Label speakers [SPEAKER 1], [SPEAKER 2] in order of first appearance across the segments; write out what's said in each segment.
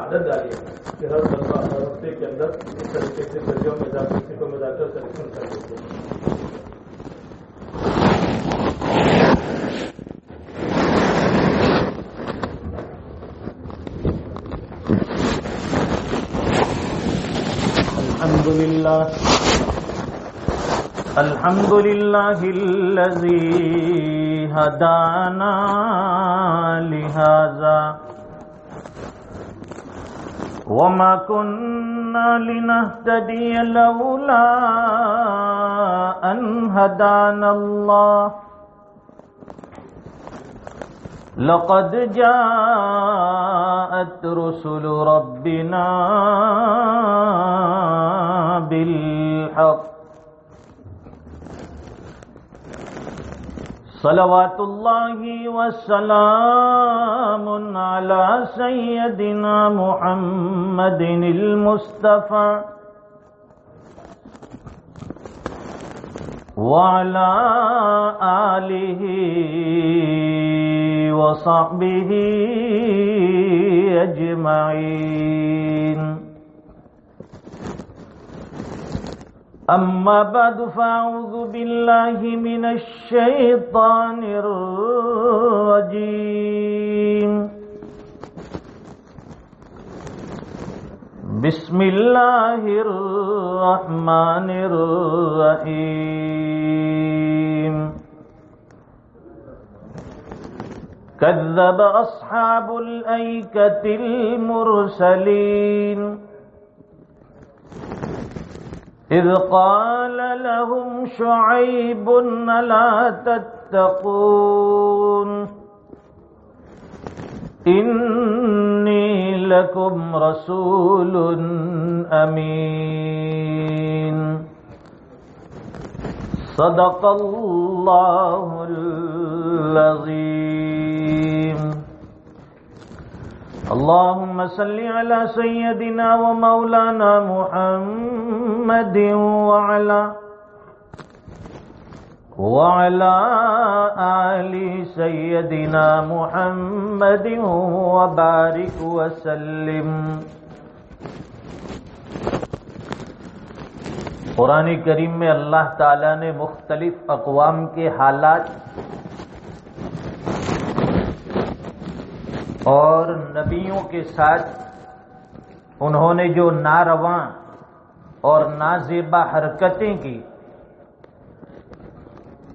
[SPEAKER 1] عادت ڈالی ہے کہ ہر ہفتے کے اندر اس طریقے سے درجوں میں کسی کو ملا کر سلیکشن کر دیتے ہیں. الحمد لله الذي هدانا لهذا وما كنا لنهتدي لولا أن هدانا الله لقد جاءت رسل ربنا بالحق صلوات الله وسلام على سيدنا محمد المصطفى وعلى آله وصحبه أجمعين. أما بعد فأعوذ بالله من الشيطان الرجيم. بسم الله الرحمن الرحيم. كذب أصحاب الأيكة المرسلين إذ قال لهم شعيب ألا تتقون إني لكم رسول أمين. صدق الله العظيم. اللهم صل على سيدنا ومولانا محمد وعلى آل سيدنا محمد وبارك وسلم. قرآن کریم میں اللہ تعالیٰ نے مختلف اقوام کے حالات اور نبیوں کے ساتھ انہوں نے جو نارواں اور نازیبا حرکتیں کی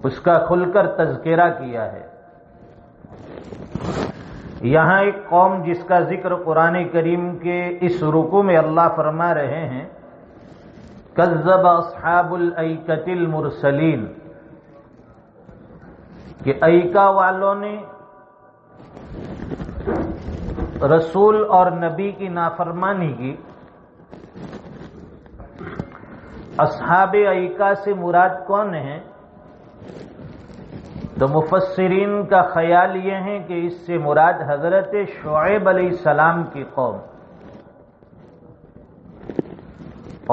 [SPEAKER 1] اس کا کھل کر تذکرہ کیا ہے. یہاں ایک قوم جس کا ذکر قرآن کریم کے اس رکوع میں اللہ فرما رہے ہیں کذب اصحاب الایکۃ المرسلین، کہ ایکا والوں نے رسول اور نبی کی نافرمانی کی. اصحاب ایکا سے مراد کون ہیں؟ تو مفسرین کا خیال یہ ہے کہ اس سے مراد حضرت شعیب علیہ السلام کی قوم،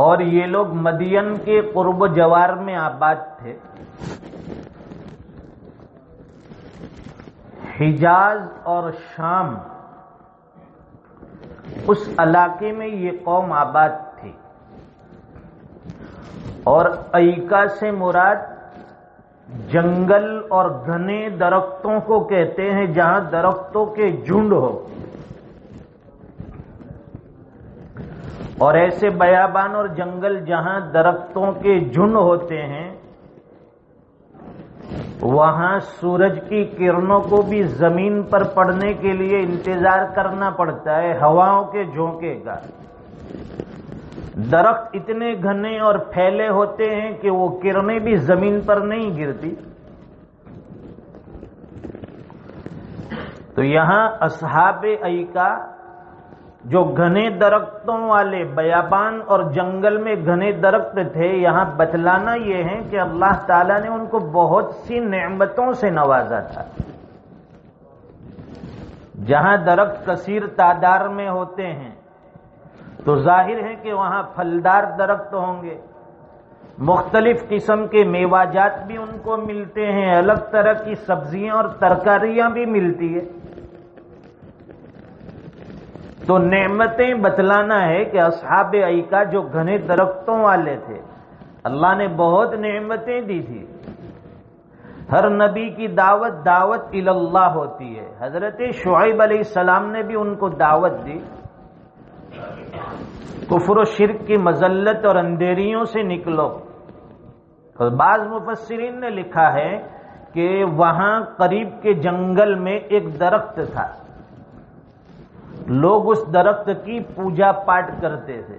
[SPEAKER 1] اور یہ لوگ مدین کے قرب و جوار میں آباد تھے. حجاز اور شام اس علاقے میں یہ قوم آباد تھی. اور ایکا سے مراد جنگل اور گھنے درختوں کو کہتے ہیں جہاں درختوں کے جھنڈ ہو، اور ایسے بیابان اور جنگل جہاں درختوں کے جھنڈ ہوتے ہیں وہاں سورج کی کرنوں کو بھی زمین پر پڑنے کے لیے انتظار کرنا پڑتا ہے ہواؤں کے جھونکے کا. درخت اتنے گھنے اور پھیلے ہوتے ہیں کہ وہ کرنیں بھی زمین پر نہیں گرتی. تو یہاں اصحاب ایکا جو گھنے درختوں والے بیابان اور جنگل میں گھنے درخت تھے، یہاں بتلانا یہ ہے کہ اللہ تعالیٰ نے ان کو بہت سی نعمتوں سے نوازا تھا. جہاں درخت کثیر تعداد میں ہوتے ہیں تو ظاہر ہے کہ وہاں پھلدار درخت ہوں گے، مختلف قسم کے میوہ جات بھی ان کو ملتے ہیں، الگ طرح کی سبزیاں اور ترکاریاں بھی ملتی ہے. تو نعمتیں بتلانا ہے کہ اصحاب ایکا جو گھنے درختوں والے تھے، اللہ نے بہت نعمتیں دی تھی۔ ہر نبی کی دعوت اللہ ہوتی ہے۔ حضرت شعیب علیہ السلام نے بھی ان کو دعوت دی، کفر و شرک کی مذلت اور اندھیریوں سے نکلو۔ اور بعض مفسرین نے لکھا ہے کہ وہاں قریب کے جنگل میں ایک درخت تھا، لوگ اس درخت کی پوجا پاٹ کرتے تھے۔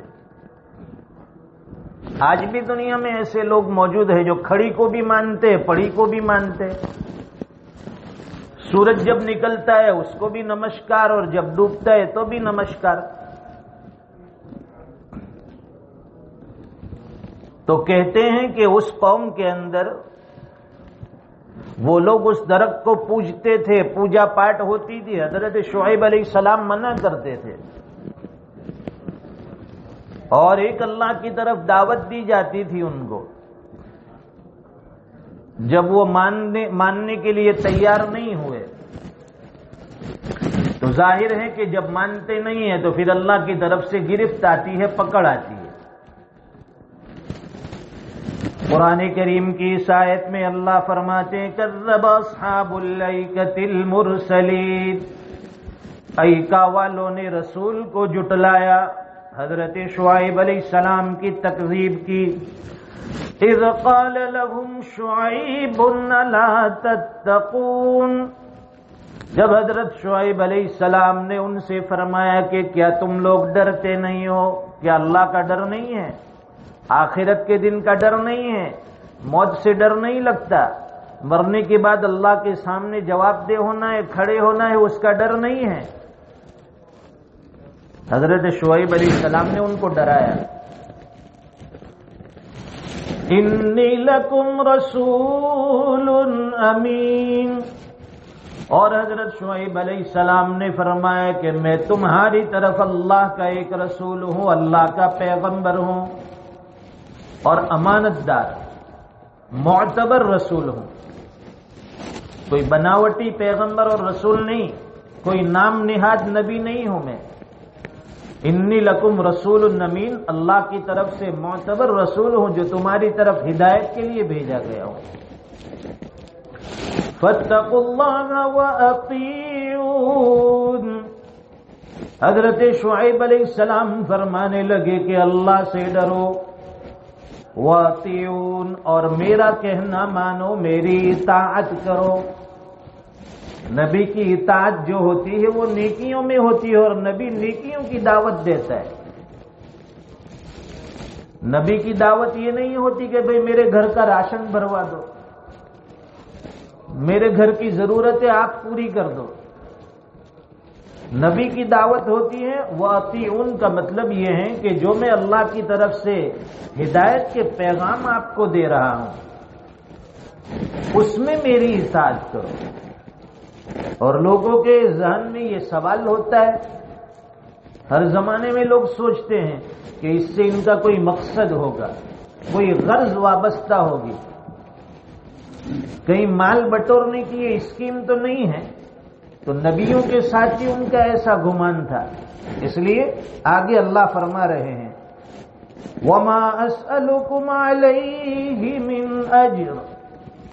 [SPEAKER 1] آج بھی دنیا میں ایسے لوگ موجود ہیں جو کھڑی کو بھی مانتے، پڑی کو بھی مانتے، سورج جب نکلتا ہے اس کو بھی نمسکار، اور جب ڈوبتا ہے تو بھی نمسکار۔ تو کہتے ہیں کہ اس قوم کے اندر وہ لوگ اس درخت کو پوجتے تھے، پوجا پاٹ ہوتی تھی، حضرت شعیب علیہ السلام منع کرتے تھے، اور ایک اللہ کی طرف دعوت دی جاتی تھی ان کو۔ جب وہ ماننے کے لیے تیار نہیں ہوئے تو ظاہر ہے کہ جب مانتے نہیں ہیں تو پھر اللہ کی طرف سے گرفت آتی ہے، پکڑ آتی ہے۔ قرآن کریم کی اس آیت میں اللہ فرماتے ہیں کذب اصحاب الایکۃ المرسلین، ایکا والوں نے رسول کو جٹلایا، حضرت شعیب علیہ السلام کی تکذیب کی۔ اذ قال لهم شعیب الا تتقون، جب حضرت شعیب علیہ السلام نے ان سے فرمایا کہ کیا تم لوگ ڈرتے نہیں ہو، کیا اللہ کا ڈر نہیں ہے، آخرت کے دن کا ڈر نہیں ہے، موت سے ڈر نہیں لگتا، مرنے کے بعد اللہ کے سامنے جواب دہ ہونا ہے، کھڑے ہونا ہے، اس کا ڈر نہیں ہے۔ حضرت شعیب علیہ السلام نے ان کو ڈرایا، انی لکم رسول امین، اور حضرت شعیب علیہ السلام نے فرمایا کہ میں تمہاری طرف اللہ کا ایک رسول ہوں، اللہ کا پیغمبر ہوں اور امانت دار، معتبر رسول ہوں، کوئی بناوٹی پیغمبر اور رسول نہیں، کوئی نام نہاد نبی نہیں ہوں میں۔ انی لکم رسول امین، اللہ کی طرف سے معتبر رسول ہوں جو تمہاری طرف ہدایت کے لیے بھیجا گیا ہوں۔ فاتقوا اللہ واطیعون، حضرت شعیب علیہ السلام فرمانے لگے کہ اللہ سے ڈرو، واطیعون، اور میرا کہنا مانو، میری اطاعت کرو۔ نبی کی اطاعت جو ہوتی ہے وہ نیکیوں میں ہوتی ہے، اور نبی نیکیوں کی دعوت دیتا ہے۔ نبی کی دعوت یہ نہیں ہوتی کہ بھئی میرے گھر کا راشن بھروا دو، میرے گھر کی ضرورتیں آپ پوری کر دو۔ نبی کی دعوت ہوتی ہے واطیعون، کا مطلب یہ ہے کہ جو میں اللہ کی طرف سے ہدایت کے پیغام آپ کو دے رہا ہوں اس میں میری اطاعت کرو۔ اور لوگوں کے ذہن میں یہ سوال ہوتا ہے، ہر زمانے میں لوگ سوچتے ہیں کہ اس سے ان کا کوئی مقصد ہوگا، کوئی غرض وابستہ ہوگی، کہیں مال بٹورنے کی یہ اسکیم تو نہیں ہے۔ تو نبیوں کے ساتھ ہی ان کا ایسا گمان تھا، اس لیے آگے اللہ فرما رہے ہیں وَمَا أَسْأَلُكُمْ عَلَيْهِ مِنْ أَجْرٍ،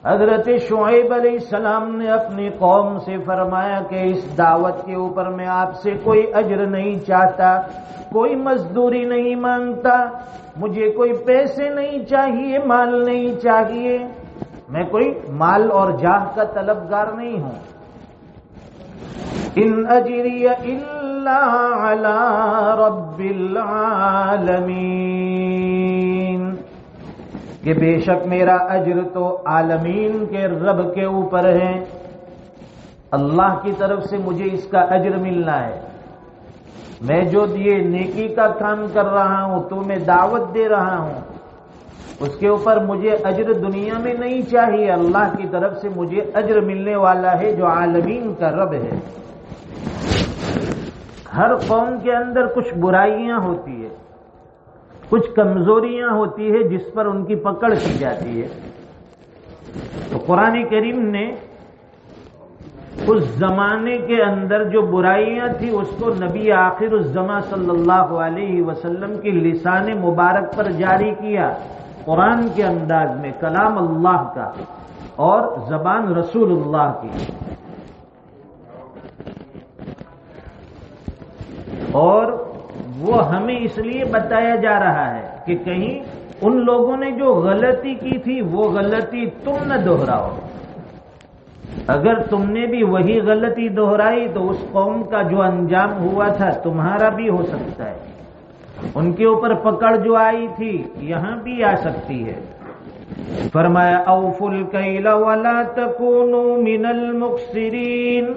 [SPEAKER 1] حضرت شعیب علیہ السلام نے اپنی قوم سے فرمایا کہ اس دعوت کے اوپر میں آپ سے کوئی اجر نہیں چاہتا، کوئی مزدوری نہیں مانگتا، مجھے کوئی پیسے نہیں چاہیے، مال نہیں چاہیے، میں کوئی مال اور جاہ کا طلبگار نہیں ہوں۔ ان اجری الا علی رب العالمین، کہ بے شک میرا اجر تو عالمین کے رب کے اوپر ہے، اللہ کی طرف سے مجھے اس کا اجر ملنا ہے۔ میں جو یہ نیکی کا کام کر رہا ہوں، تو میں دعوت دے رہا ہوں، اس کے اوپر مجھے اجر دنیا میں نہیں چاہیے، اللہ کی طرف سے مجھے اجر ملنے والا ہے جو عالمین کا رب ہے۔ ہر قوم کے اندر کچھ برائیاں ہوتی ہے، کچھ کمزوریاں ہوتی ہے جس پر ان کی پکڑ کی جاتی ہے۔ تو قرآن کریم نے اس زمانے کے اندر جو برائیاں تھیں اس کو نبی آخر الزماں صلی اللہ علیہ وسلم کی لسان مبارک پر جاری کیا، قرآن کے انداز میں، کلام اللہ کا اور زبان رسول اللہ کی. اور وہ ہمیں اس لیے بتایا جا رہا ہے کہ کہیں ان لوگوں نے جو غلطی کی تھی وہ غلطی تم نہ دہراؤ. اگر تم نے بھی وہی غلطی دہرائی تو اس قوم کا جو انجام ہوا تھا تمہارا بھی ہو سکتا ہے. ان کے اوپر پکڑ جو آئی تھی یہاں بھی آ سکتی ہے. فرمایا اوفوا الکیل ولا تکونوا من المخسرین،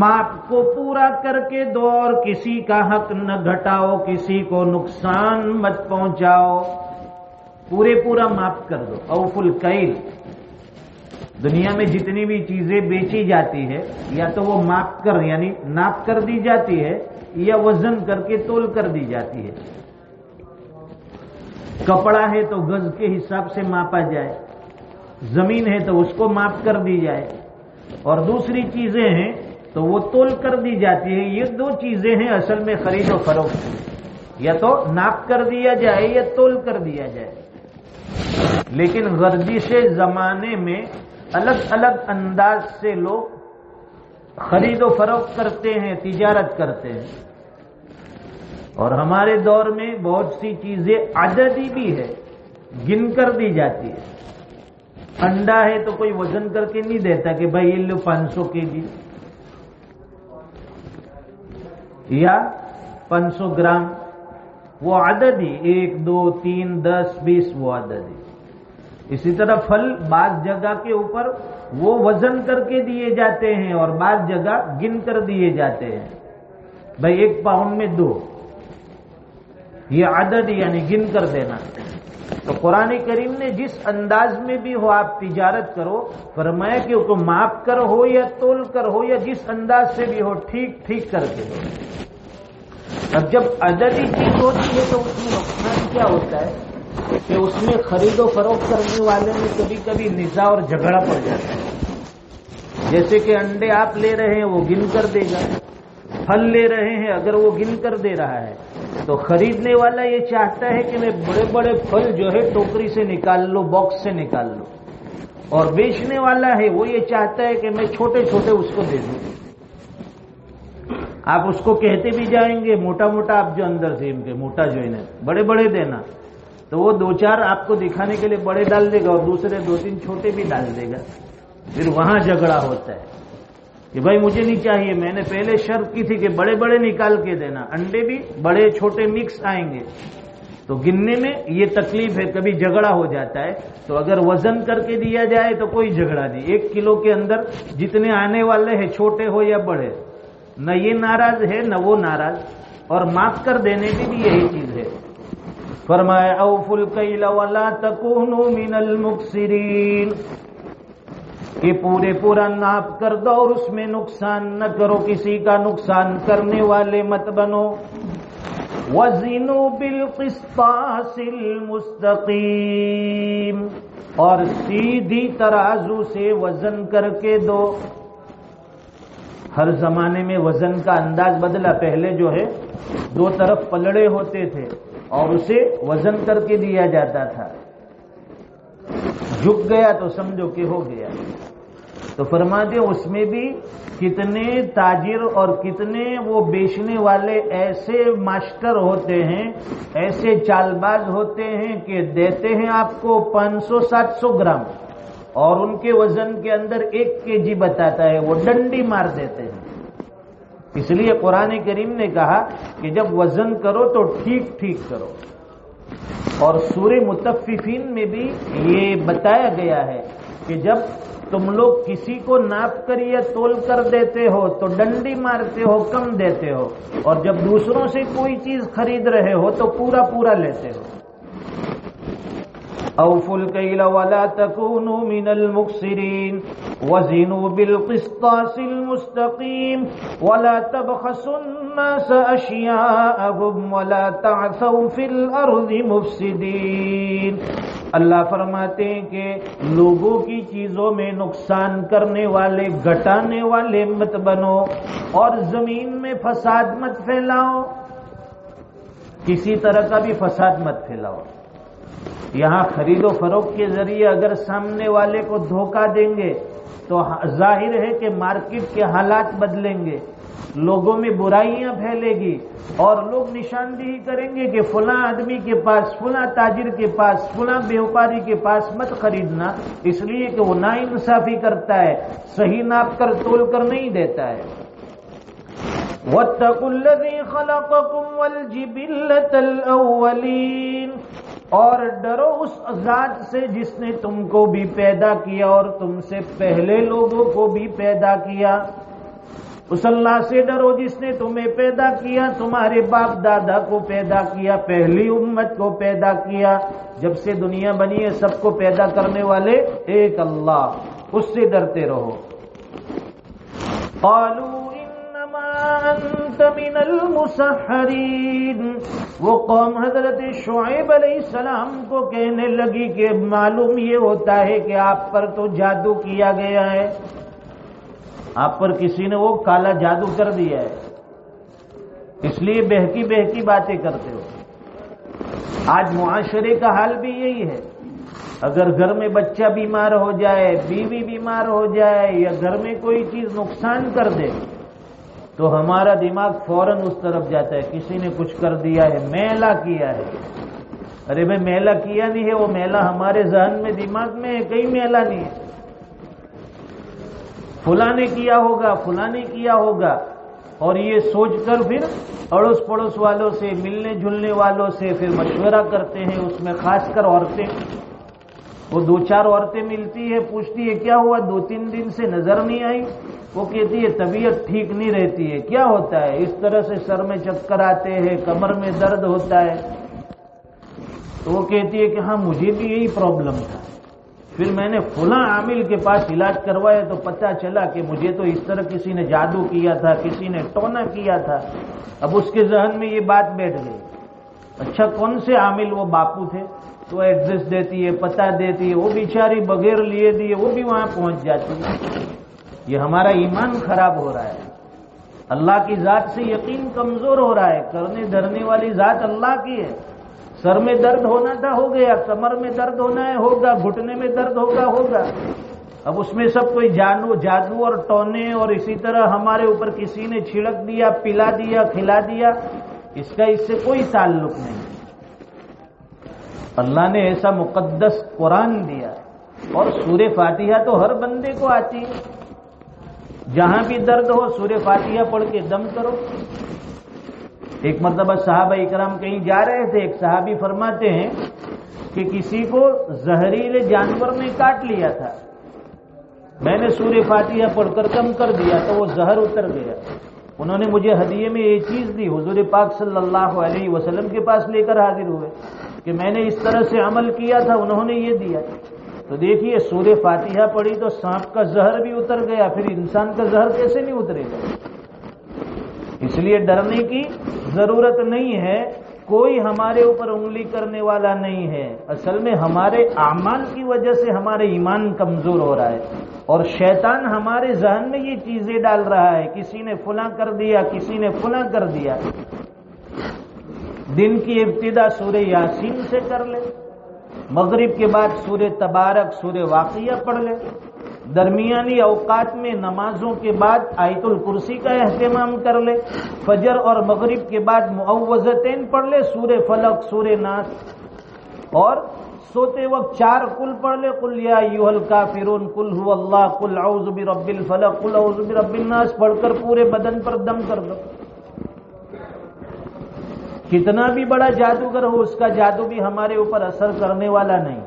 [SPEAKER 1] ماپ کو پورا کر کے دو اور کسی کا حق نہ گھٹاؤ، کسی کو نقصان مت پہنچاؤ، پورے پورا معاف کر دو. اوفوا الکیل، دنیا میں جتنی بھی چیزیں بیچی جاتی ہے یا تو وہ ماپ کر یعنی ناپ کر دی جاتی ہے یا وزن کر کے تول کر دی جاتی ہے. کپڑا ہے تو گز کے حساب سے ماپا جائے، زمین ہے تو اس کو ماپ کر دی جائے، اور دوسری چیزیں ہیں تو وہ تول کر دی جاتی ہے. یہ دو چیزیں ہیں اصل میں خرید و فروخت، یا تو ناپ کر دیا جائے یا تول کر دیا جائے. لیکن گردش زمانے میں الگ الگ انداز سے لوگ خرید و فروخت کرتے ہیں، تجارت کرتے ہیں. اور ہمارے دور میں بہت سی چیزیں عددی بھی ہے، گن کر دی جاتی ہے. انڈا ہے تو کوئی وزن کر کے نہیں دیتا کہ بھائی یہ لو 500 kg یا 500 گرام، وہ عددی 1 2 3 10 20 وہ عددی. اسی طرح پھل بعض جگہ کے اوپر وہ وزن کر کے دیے جاتے ہیں اور بعض جگہ گن کر دیے جاتے ہیں. بھائی 1 پاؤنڈ میں 2، یہ عدد یعنی گن کر دینا. تو قرآن کریم نے جس انداز میں بھی ہو آپ تجارت کرو، فرمایا کہ اس کو ماپ کر ہو یا تول کر ہو یا جس انداز سے بھی ہو ٹھیک ٹھیک کر کے دو. اب جب عددی چیز ہوتی ہے تو اس میں نقصان کیا ہوتا ہے کہ اس میں خرید و فروخت کرنے والے میں کبھی کبھی نزاع اور جھگڑا پڑ جاتا ہے. جیسے کہ انڈے آپ لے رہے ہیں وہ گن کر دے گا، پھل لے رہے ہیں اگر وہ گن کر دے رہا ہے تو خریدنے والا یہ چاہتا ہے کہ میں بڑے بڑے پھل جو ہے ٹوکری سے نکال لو، باکس سے نکال لو، اور بیچنے والا ہے وہ یہ چاہتا ہے کہ میں چھوٹے چھوٹے اس کو دے دوں. آپ اس کو کہتے بھی جائیں گے موٹا موٹا، آپ جو اندر سے ان کے موٹا جو ہے بڑے بڑے دینا، تو وہ 2-4 آپ کو دکھانے کے لیے بڑے ڈال دے گا اور دوسرے 2-3 چھوٹے بھی ڈال دے گا. پھر وہاں جھگڑا ہوتا ہے کہ بھائی مجھے نہیں چاہیے، میں نے پہلے شرط کی تھی کہ بڑے بڑے نکال کے دینا. انڈے بھی بڑے چھوٹے مکس آئیں گے تو گننے میں یہ تکلیف ہے، کبھی جھگڑا ہو جاتا ہے. تو اگر وزن کر کے دیا جائے تو کوئی جھگڑا نہیں. 1 کلو کے اندر جتنے آنے والے ہیں چھوٹے ہو یا بڑے، نہ یہ ناراض ہے نہ وہ ناراض. اور معاف کر دینے کی بھی یہی چیز ہے. فرمایا اوفوا الکیل ولا تکونوا من المخسرین، کہ پورے پورا ناپ کر دو اور اس میں نقصان نہ کرو، کسی کا نقصان کرنے والے مت بنو. وزنوا بالقسطاس المستقیم، اور سیدھی ترازو سے وزن کر کے دو. ہر زمانے میں وزن کا انداز بدلا. پہلے جو ہے 2 طرف پلڑے ہوتے تھے اور اسے وزن کر کے دیا جاتا تھا. جھک گیا تو سمجھو کہ ہو گیا. تو فرماتے اس میں بھی کتنے تاجر اور کتنے وہ بیچنے والے ایسے ماسٹر ہوتے ہیں، ایسے چال باز ہوتے ہیں کہ دیتے ہیں آپ کو 500-700 گرام اور ان کے وزن کے اندر 1 kg بتاتا ہے، وہ ڈنڈی مار دیتے ہیں. اس لیے قرآن کریم نے کہا کہ جب وزن کرو تو ٹھیک ٹھیک کرو. اور سورہ مطففین میں بھی یہ بتایا گیا ہے کہ جب تم لوگ کسی کو ناپ کر یا تول کر دیتے ہو تو ڈنڈی مارتے ہو، کم دیتے ہو، اور جب دوسروں سے کوئی چیز خرید رہے ہو تو پورا پورا لیتے ہو. اوفوا الکیل ولا تکونوا من المخسرین وزنوا بالقسطاس المستقیم ولا تبخسوا الناس اشیاءهم ولا تعثوا فی الارض مفسدین. اللہ فرماتے ہیں کہ لوگوں کی چیزوں میں نقصان کرنے والے، گھٹانے والے مت بنو، اور زمین میں فساد مت پھیلاؤ، کسی طرح کا بھی فساد مت پھیلاؤ۔ یہاں خرید و فروخت کے ذریعے اگر سامنے والے کو دھوکہ دیں گے تو ظاہر ہے کہ مارکیٹ کے حالات بدلیں گے، لوگوں میں برائیاں پھیلے گی، اور لوگ نشاندہی کریں گے کہ فلاں آدمی کے پاس، فلاں تاجر کے پاس، فلاں بیوپاری کے پاس مت خریدنا، اس لیے کہ وہ ناانصافی کرتا ہے، صحیح ناپ کر تول کر نہیں دیتا ہے۔ وَاتَّقُوا الَّذِي خَلَقَكُمْ وَالْجِبِلَّةَ الْأَوَّلِينَ، اور ڈرو اس ذات سے جس نے تم کو بھی پیدا کیا اور تم سے پہلے لوگوں کو بھی پیدا کیا۔ اس اللہ سے ڈرو جس نے تمہیں پیدا کیا، تمہارے باپ دادا کو پیدا کیا، پہلی امت کو پیدا کیا، جب سے دنیا بنی ہے سب کو پیدا کرنے والے ایک اللہ، اس سے ڈرتے رہو۔ قالوا انما انت من المسحرین، وہ قوم حضرت شعیب علیہ السلام کو کہنے لگی کہ معلوم یہ ہوتا ہے کہ آپ پر تو جادو کیا گیا ہے، آپ پر کسی نے وہ کالا جادو کر دیا ہے، اس لیے بہکی بہکی باتیں کرتے ہو۔ آج معاشرے کا حال بھی یہی ہے، اگر گھر میں بچہ بیمار ہو جائے، بیوی بیمار ہو جائے، یا گھر میں کوئی چیز نقصان کر دے تو ہمارا دماغ فوراً اس طرف جاتا ہے، کسی نے کچھ کر دیا ہے، میلا کیا ہے۔ ارے بھائی میلا کیا نہیں ہے، وہ میلا ہمارے ذہن میں، دماغ میں ہے، کہیں میلا نہیں ہے، فلاں نے کیا ہوگا، فلاں نے کیا ہوگا، اور یہ سوچ کر پھر اڑوس پڑوس والوں سے، ملنے جلنے والوں سے پھر مشورہ کرتے ہیں، اس میں خاص کر عورتیں، وہ دو چار عورتیں ملتی ہے، پوچھتی ہے کیا ہوا، 2-3 دن سے نظر نہیں آئی، وہ کہتی ہے طبیعت ٹھیک نہیں رہتی ہے، کیا ہوتا ہے، اس طرح سے سر میں چکر آتے ہیں، کمر میں درد ہوتا ہے، تو وہ کہتی ہے کہ ہاں مجھے بھی یہی پرابلم تھا، پھر میں نے فلاں عامل کے پاس علاج کروایا تو پتہ چلا کہ مجھے تو اس طرح کسی نے جادو کیا تھا، کسی نے ٹونا کیا تھا۔ اب اس کے ذہن میں یہ بات بیٹھ گئی، اچھا کون سے عامل، وہ باپو تھے، تو ایڈریس دیتی ہے، پتہ دیتی ہے، وہ بیچاری بغیر لیے دیے وہ بھی وہاں پہنچ جاتی ہے۔ یہ ہمارا ایمان خراب ہو رہا ہے، اللہ کی ذات سے یقین کمزور ہو رہا ہے، کرنے دھرنے والی ذات اللہ کی ہے۔ سر میں درد ہونا تھا ہو گیا، کمر میں درد ہونا ہے ہوگا، گھٹنے میں درد ہوگا۔ اب اس میں سب کوئی جادو اور ٹونے، اور اسی طرح ہمارے اوپر کسی نے چھڑک دیا، پلا دیا، کھلا دیا، اس کا اس سے کوئی تعلق نہیں۔ اللہ نے ایسا مقدس قرآن دیا، اور سورہ فاتحہ تو ہر بندے کو آتی ہے، جہاں بھی درد ہو سورہ فاتحہ پڑھ کے دم کرو۔ ایک مرتبہ صحابہ اکرام کہیں جا رہے تھے، ایک صحابی فرماتے ہیں کہ کسی کو زہریلے جانور نے کاٹ لیا تھا، میں نے سورہ فاتحہ پڑھ کر کم کر دیا تو وہ زہر اتر گیا، انہوں نے مجھے ہدیے میں یہ چیز دی، حضور پاک صلی اللہ علیہ وسلم کے پاس لے کر حاضر ہوئے کہ میں نے اس طرح سے عمل کیا تھا، انہوں نے یہ دیا۔ تو دیکھیے سورہ فاتحہ پڑھی تو سانپ کا زہر بھی اتر گیا، پھر انسان کا زہر کیسے نہیں اترے گا؟ اس لیے ڈرنے کی ضرورت نہیں ہے، کوئی ہمارے اوپر انگلی کرنے والا نہیں ہے، اصل میں ہمارے اعمال کی وجہ سے ہمارے ایمان کمزور ہو رہا ہے، اور شیطان ہمارے ذہن میں یہ چیزیں ڈال رہا ہے، کسی نے فلاں کر دیا، کسی نے فلاں کر دیا۔ دن کی ابتدا سورہ یاسین سے کر لے، مغرب کے بعد سورہ تبارک، سورہ واقعہ پڑھ لے، درمیانی اوقات میں نمازوں کے بعد آیت الکرسی کا اہتمام کر لے، فجر اور مغرب کے بعد معوذتین پڑھ لے، سورہ فلق، سورہ ناس، اور سوتے وقت 4 قل پڑھ لے، قل یا ایھا الکافرون، قل ھو اللہ، قل اعوذ برب الفلق، قل اعوذ برب الناس پڑھ کر پورے بدن پر دم کر دو۔ کتنا بھی بڑا جادوگر ہو، اس کا جادو بھی ہمارے اوپر اثر کرنے والا نہیں۔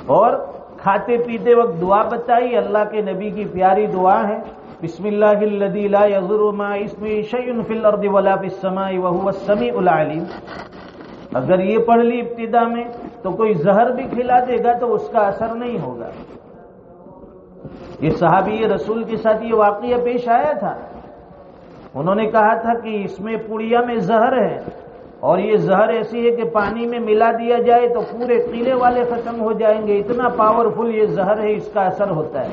[SPEAKER 1] اور کھاتے پیتے وقت دعا بتائی، اللہ کے نبی کی پیاری دعا ہے، بسم اللہ الذی لا یضر مع اسمہ شیء فی الارض ولا فی السماء وهو السمیع العلیم۔ اگر یہ پڑھ لی ابتدا میں تو کوئی زہر بھی کھلا دے گا تو اس کا اثر نہیں ہوگا۔ یہ صحابی رسول کے ساتھ یہ واقعہ پیش آیا تھا، انہوں نے کہا تھا کہ اس میں پڑیا میں زہر ہے، اور یہ زہر ایسی ہے کہ پانی میں ملا دیا جائے تو پورے قلعے والے ختم ہو جائیں گے، اتنا پاورفل یہ زہر ہے، اس کا اثر ہوتا ہے۔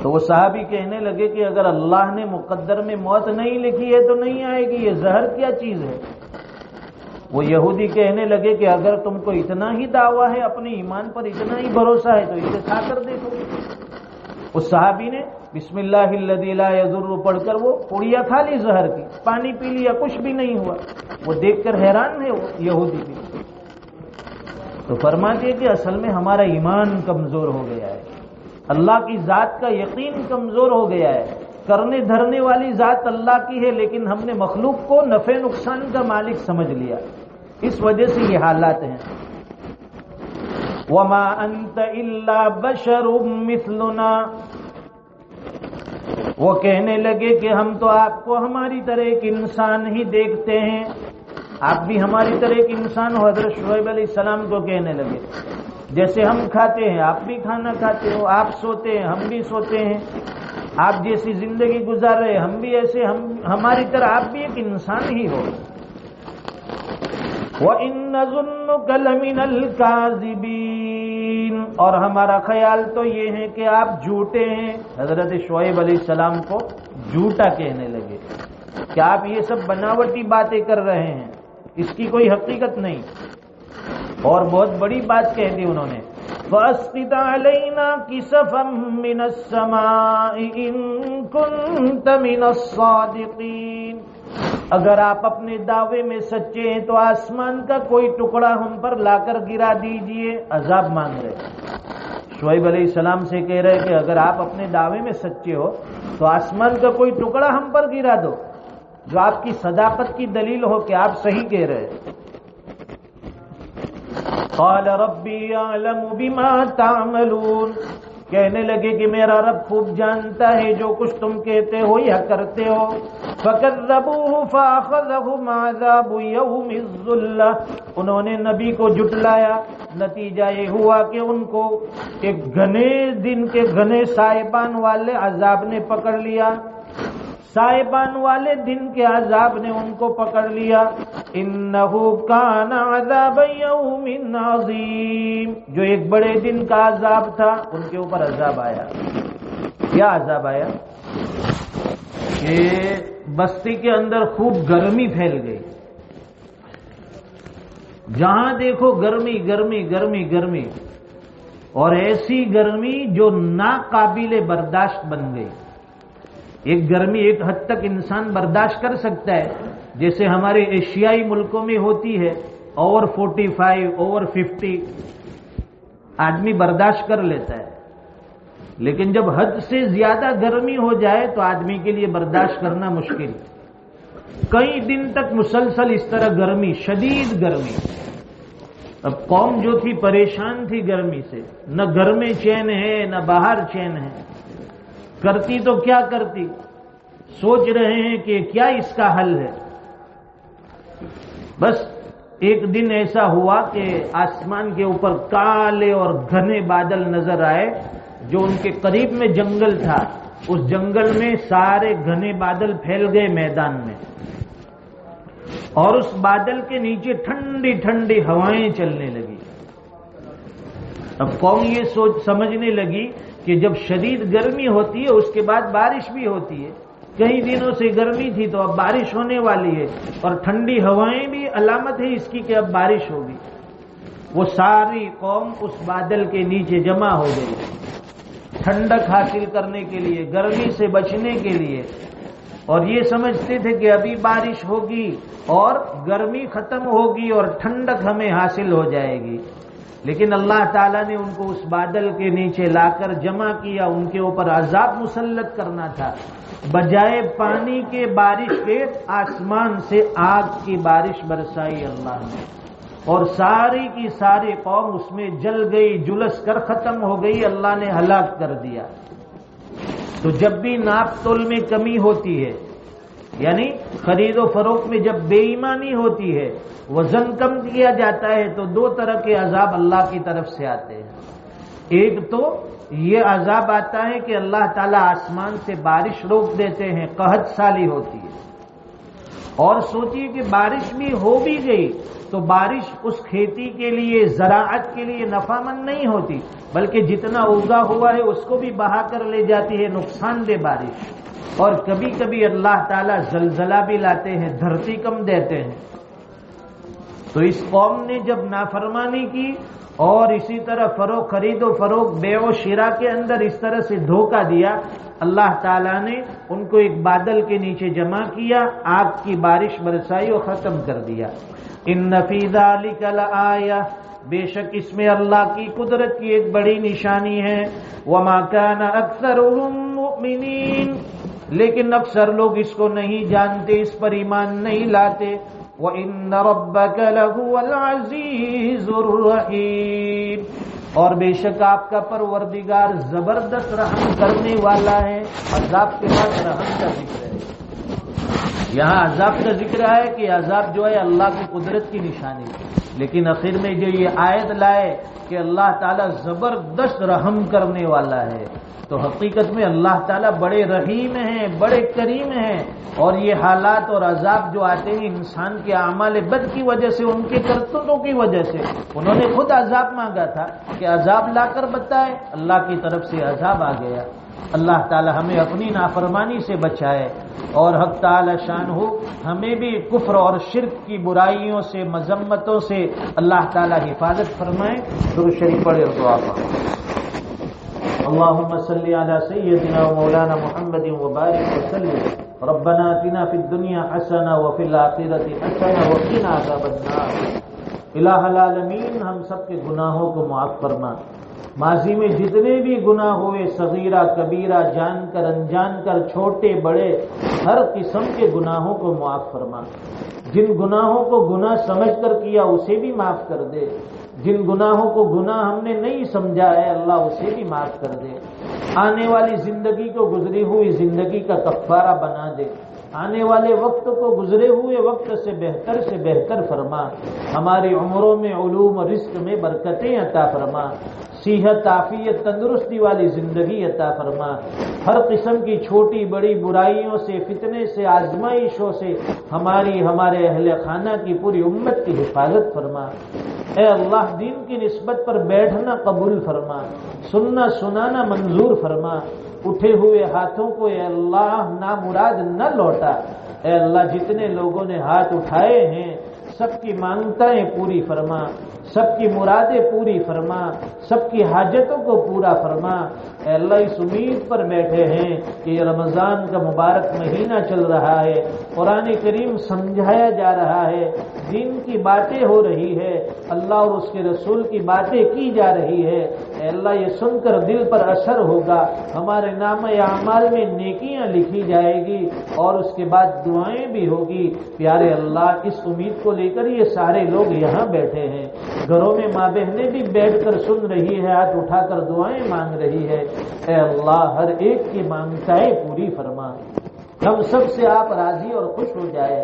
[SPEAKER 1] تو وہ صحابی کہنے لگے کہ اگر اللہ نے مقدر میں موت نہیں لکھی ہے تو نہیں آئے گی، یہ زہر کیا چیز ہے؟ وہ یہودی کہنے لگے کہ اگر تم کو اتنا ہی دعویٰ ہے، اپنے ایمان پر اتنا ہی بھروسہ ہے تو اسے کھا کر دیکھو۔ اس صحابی نے بسم اللہ الذی لا یضر پڑھ کر وہ پوڑیا کھا لی زہر کی، پانی پی لیا، کچھ بھی نہیں ہوا۔ وہ دیکھ کر حیران ہے وہ یہودی بھی۔ تو فرماتے کہ اصل میں ہمارا ایمان کمزور ہو گیا ہے، اللہ کی ذات کا یقین کمزور ہو گیا ہے۔ کرنے دھرنے والی ذات اللہ کی ہے، لیکن ہم نے مخلوق کو نفع نقصان کا مالک سمجھ لیا، اس وجہ سے یہ حالات ہیں۔ وَمَا أَنْتَ إِلَّا بَشَرٌ مِثْلُنَا، وہ کہنے لگے کہ ہم تو آپ کو ہماری طرح ایک انسان ہی دیکھتے ہیں، آپ بھی ہماری طرح ایک انسان ہو۔ حضرت شعیب علیہ السلام کو کہنے لگے جیسے ہم کھاتے ہیں آپ بھی کھانا کھاتے ہو، آپ سوتے ہیں ہم بھی سوتے ہیں، آپ جیسی زندگی گزار رہے ہم بھی ایسے، ہماری طرح آپ بھی ایک انسان ہی ہو۔ وَإِن نَّظُنُّكَ لَمِنَ الْكَاذِبِينَ، اور ہمارا خیال تو یہ ہے کہ آپ جھوٹے ہیں۔ حضرت شعیب علیہ السلام کو جھوٹا کہنے لگے کہ آپ یہ سب بناوٹی باتیں کر رہے ہیں، اس کی کوئی حقیقت نہیں۔ اور بہت بڑی بات کہہ دی انہوں نے، فَأَسْقِطْ عَلَيْنَا كِسَفًا مِّنَ السَّمَاءِ إِن كُنتَ مِنَ الصَّادِقِينَ، اگر آپ اپنے دعوے میں سچے ہیں تو آسمان کا کوئی ٹکڑا ہم پر لا کر گرا دیجئے۔ عذاب مانگ رہے، شعیب علیہ السلام سے کہہ رہے کہ اگر آپ اپنے دعوے میں سچے ہو تو آسمان کا کوئی ٹکڑا ہم پر گرا دو، جو آپ کی صداقت کی دلیل ہو کہ آپ صحیح کہہ رہے۔ قال ربی اعلم بما تعملون، کہنے لگے کہ میرا رب خوب جانتا ہے جو کچھ تم کہتے ہو یا کرتے ہو۔ فَكَذَّبُوهُ فَأَخَذَهُمْ عَذَابُ يَوْمِ الظُّلَّةِ، انہوں نے نبی کو جھٹلایا، نتیجہ یہ ہوا کہ ان کو ایک گھنے دن کے گھنے سائبان والے عذاب نے پکڑ لیا، سائبان والے دن کے عذاب نے ان کو پکڑ لیا۔ إِنَّهُ كَانَ عَذَابَ يَوْمٍ عَظِيمٍ، جو ایک بڑے دن کا عذاب تھا ان کے اوپر عذاب آیا۔ کیا عذاب آیا؟ کہ بستی کے اندر خوب گرمی پھیل گئی، جہاں دیکھو گرمی گرمی گرمی گرمی، اور ایسی گرمی جو ناقابل برداشت بن گئی۔ ایک گرمی ایک حد تک انسان برداشت کر سکتا ہے، جیسے ہمارے ایشیائی ملکوں میں ہوتی ہے، اوور 45 اوور 50 آدمی برداشت کر لیتا ہے، لیکن جب حد سے زیادہ گرمی ہو جائے تو آدمی کے لیے برداشت کرنا مشکل۔ کئی دن تک مسلسل اس طرح گرمی، شدید گرمی۔ اب قوم جو تھی پریشان تھی گرمی سے، نہ گھر میں چین ہے نہ باہر چین ہے، کرتی تو کیا کرتی، سوچ رہے ہیں کہ کیا اس کا حل ہے۔ بس ایک دن ایسا ہوا کہ آسمان کے اوپر کالے اور گھنے بادل نظر آئے، جو ان کے قریب میں جنگل تھا، اس جنگل میں سارے گھنے بادل پھیل گئے میدان میں، اور اس بادل کے نیچے ٹھنڈی ٹھنڈی ہوائیں چلنے لگی۔ اب قوم یہ سمجھنے لگی کہ جب شدید گرمی ہوتی ہے اس کے بعد بارش بھی ہوتی ہے، کئی دنوں سے گرمی تھی تو اب بارش ہونے والی ہے، اور ٹھنڈی ہوائیں بھی علامت ہے اس کی کہ اب بارش ہوگی۔ وہ ساری قوم اس بادل کے نیچے جمع ہو گئی، ٹھنڈک حاصل کرنے کے لیے، گرمی سے بچنے کے لیے، اور یہ سمجھتے تھے کہ ابھی بارش ہوگی اور گرمی ختم ہوگی اور ٹھنڈک ہمیں حاصل ہو جائے گی۔ لیکن اللہ تعالیٰ نے ان کو اس بادل کے نیچے لا کر جمع کیا، ان کے اوپر عذاب مسلط کرنا تھا۔ بجائے پانی کے بارش کے آسمان سے آگ کی بارش برسائی اللہ نے، اور ساری کی ساری قوم اس میں جل گئی، جلس کر ختم ہو گئی، اللہ نے ہلاک کر دیا۔ تو جب بھی ناپ تول میں کمی ہوتی ہے، یعنی خرید و فروخت میں جب بے ایمانی ہوتی ہے، وزن کم کیا جاتا ہے، تو دو طرح کے عذاب اللہ کی طرف سے آتے ہیں۔ ایک تو یہ عذاب آتا ہے کہ اللہ تعالیٰ آسمان سے بارش روک دیتے ہیں، قحط سالی ہوتی ہے، اور سوچیے کہ بارش بھی ہو بھی گئی تو بارش اس کھیتی کے لیے، زراعت کے لیے نفع مند نہیں ہوتی، بلکہ جتنا اگا ہوا ہے اس کو بھی بہا کر لے جاتی ہے، نقصان دہ بارش۔ اور کبھی کبھی اللہ تعالیٰ زلزلہ بھی لاتے ہیں، دھرتی کم دیتے ہیں۔ تو اس قوم نے جب نافرمانی کی اور اسی طرح خرید و فروخت، بیع و شراء کے اندر اس طرح سے دھوکہ دیا، اللہ تعالیٰ نے ان کو ایک بادل کے نیچے جمع کیا، آگ کی بارش برسائی اور ختم کر دیا۔ ان فی ذلک لآیہ، بے شک اس میں اللہ کی قدرت کی ایک بڑی نشانی ہے۔ وما کان اکثرهم مؤمنین، لیکن اکثر لوگ اس کو نہیں جانتے، اس پر ایمان نہیں لاتے۔ وَإِنَّ رَبَّكَ لَهُوَ الْعَزِيزُ الرَّحِيمُ، اور بے شک آپ کا پروردگار زبردست رحم کرنے والا ہے۔ عذاب کے بعد رحم کا ذکر ہے، یہاں عذاب کا ذکر ہے کہ عذاب جو ہے اللہ کی قدرت کی نشانی ہے، لیکن آخر میں جو یہ آیت لائے کہ اللہ تعالیٰ زبردست رحم کرنے والا ہے، تو حقیقت میں اللہ تعالیٰ بڑے رحیم ہیں، بڑے کریم ہیں، اور یہ حالات اور عذاب جو آتے ہیں انسان کے اعمال بد کی وجہ سے، ان کے کرتوتوں کی وجہ سے۔ انہوں نے خود عذاب مانگا تھا کہ عذاب لا کر بتائے، اللہ کی طرف سے عذاب آ گیا۔ اللہ تعالیٰ ہمیں اپنی نافرمانی سے بچائے، اور حق تعالی شان ہو ہمیں بھی کفر اور شرک کی برائیوں سے، مذمتوں سے اللہ تعالیٰ حفاظت فرمائے۔ درود شریف پڑھے اور دعا کریں۔ اللهم صل على سيدنا ومولانا محمد وبارك وسلم۔ ربنا آتنا في الدنيا حسنة وفي الآخرة حسنة وقنا عذاب النار۔ الہ العالمین ہم سب کے گناہوں کو معاف فرما، ماضی میں جتنے بھی گناہ ہوئے، صغیرہ کبیرہ، جان کر انجان کر، چھوٹے بڑے، ہر قسم کے گناہوں کو معاف فرما۔ جن گناہوں کو گناہ سمجھ کر کیا اسے بھی معاف کر دے، جن گناہوں کو گناہ ہم نے نہیں سمجھا ہے اللہ اسے بھی معاف کر دے۔ آنے والی زندگی کو گزری ہوئی زندگی کا کفارہ بنا دے، آنے والے وقت کو گزرے ہوئے وقت سے بہتر فرما۔ ہماری عمروں میں، علوم و رزق میں برکتیں عطا فرما، صحت عافیت تندرستی والی زندگی عطا فرما۔ ہر قسم کی چھوٹی بڑی برائیوں سے، فتنے سے، آزمائشوں سے ہمارے اہل خانہ کی پوری امت کی حفاظت فرما۔ اے اللہ دین کی نسبت پر بیٹھنا قبول فرما، سننا سنانا منظور فرما۔ اٹھے ہوئے ہاتھوں کو اے اللہ نامراد نہ لوٹا۔ اے اللہ جتنے لوگوں نے ہاتھ اٹھائے ہیں سب کی مانگتیں پوری فرما، سب کی مرادیں پوری فرما، سب کی حاجتوں کو پورا فرما۔ اے اللہ اس امید پر بیٹھے ہیں کہ یہ رمضان کا مبارک مہینہ چل رہا ہے، قرآن کریم سمجھایا جا رہا ہے، دین کی باتیں ہو رہی ہے، اللہ اور اس کے رسول کی باتیں کی جا رہی ہے۔ اے اللہ یہ سن کر دل پر اثر ہوگا، ہمارے نام اعمال میں نیکیاں لکھی جائے گی، اور اس کے بعد دعائیں بھی ہوگی۔ پیارے اللہ اس امید کو لے کر یہ سارے لوگ یہاں بیٹھے ہیں، گھروں میں ماں بہنیں بھی بیٹھ کر سن رہی ہے، ہاتھ اٹھا کر دعائیں مانگ رہی ہے۔ اے اللہ ہر ایک کی مانگتیں پوری فرما، ہم سب سے آپ راضی اور خوش ہو جائے،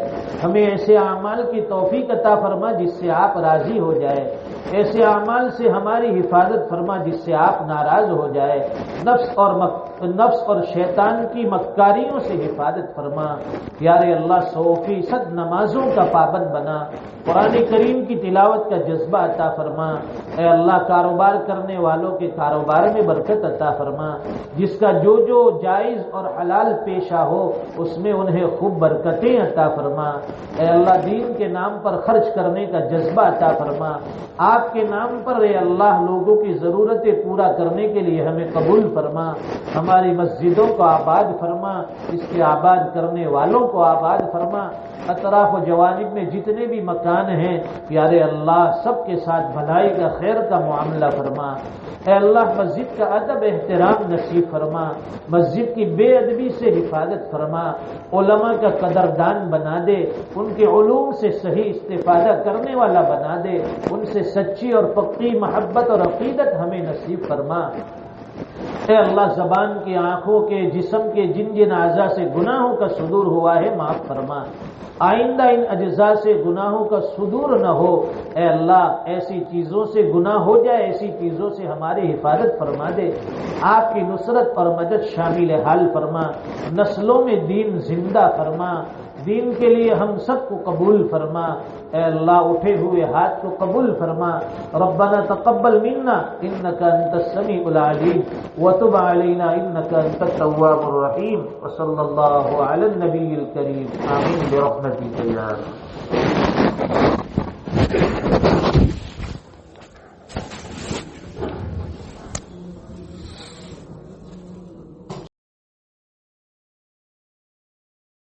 [SPEAKER 1] ہمیں ایسے اعمال کی توفیق عطا فرما جس سے آپ راضی ہو جائے، ایسے اعمال سے ہماری حفاظت فرما جس سے آپ ناراض ہو جائے، نفس اور شیطان کی مکاریوں سے حفاظت فرما۔ پیارے اللہ 100% نمازوں کا پابند بنا، قرآن کریم کی تلاوت کا جذبہ عطا فرما۔ اے اللہ کاروبار کرنے والوں کے کاروبار میں برکت عطا فرما، جس کا جو جائز اور حلال پیشہ ہو اس میں انہیں خوب برکتیں عطا فرما۔ اے اللہ دین کے نام پر خرچ کرنے کا جذبہ عطا فرما، آپ کے نام پر اے اللہ لوگوں کی ضرورتیں پورا کرنے کے لیے ہمیں قبول فرما۔ ہماری مسجدوں کو آباد فرما، اس کے آباد کرنے والوں کو آباد فرما۔ اطراف و جوانب میں جتنے بھی مکان ہیں پیارے اللہ سب کے ساتھ بھلائی کا خیر کا معاملہ فرما۔ اے اللہ مسجد کا ادب احترام نصیب فرما، مسجد کی بے ادبی سے حفاظت فرما، علماء کا قدردان بنا دے، ان کے علوم سے صحیح استفادہ کرنے والا بنا دے، ان سے سچی اور پکی محبت اور عقیدت ہمیں نصیب فرما۔ اے اللہ زبان کی، آنکھوں کے، جسم کے جن جن اعضاء سے گناہوں کا صدور ہوا ہے معاف فرما، آئندہ ان اجزاء سے گناہوں کا صدور نہ ہو۔ اے اللہ ایسی چیزوں سے گناہ ہو جائے، ایسی چیزوں سے ہماری حفاظت فرما دے، آپ کی نصرت اور مدد شامل حال فرما، نسلوں میں دین زندہ فرما، دین کے لیے ہم سب کو قبول فرما، اے اللہ اٹھے ہوئے ہاتھ کو قبول فرما۔ ربنا تقبل منا انك انت السميع العليم وتب علينا انك انت التواب الرحيم وصلى الله على النبي الكريم آمين برحمتك يا رب۔